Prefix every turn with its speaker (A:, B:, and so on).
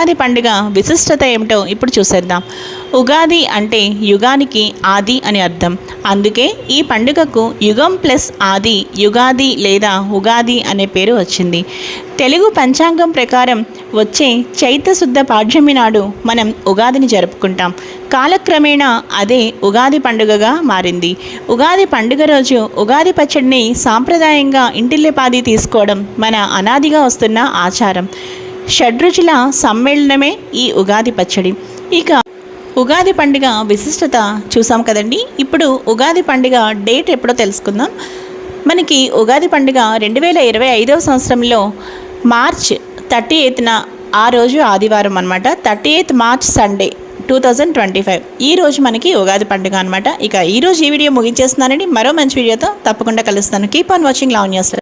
A: ఉగాది పండుగ విశిష్టత ఏమిటో ఇప్పుడు చూసేద్దాం. ఉగాది అంటే యుగానికి ఆది అని అర్థం. అందుకే ఈ పండుగకు యుగం ప్లస్ ఆది, యుగాది లేదా ఉగాది అనే పేరు వచ్చింది. తెలుగు పంచాంగం ప్రకారం వచ్చే చైత్రశుద్ధ పాడ్యమి నాడు మనం ఉగాదిని జరుపుకుంటాం. కాలక్రమేణా అదే ఉగాది పండుగగా మారింది. ఉగాది పండుగ రోజు ఉగాది పచ్చడిని సాంప్రదాయంగా ఇంటిల్లిపాది తీసుకోవడం మన అనాదిగా వస్తున్న ఆచారం. షడ్రుచుల సమ్మేళనమే ఈ ఉగాది పచ్చడి. ఇక ఉగాది పండుగ విశిష్టత చూసాం కదండి. ఇప్పుడు ఉగాది పండుగ డేట్ ఎప్పుడో తెలుసుకుందాం. మనకి ఉగాది పండుగ 2025వ సంవత్సరంలో మార్చ్ 30న ఆ రోజు ఆదివారం అనమాట. 30th మార్చ్ సండే 2025 ఈ రోజు మనకి ఉగాది పండుగ అనమాట. ఇక ఈరోజు ఈ వీడియో ముగించేస్తున్నానండి. మరో మంచి వీడియోతో తప్పకుండా కలుస్తాను. Keep on watching Lavanya.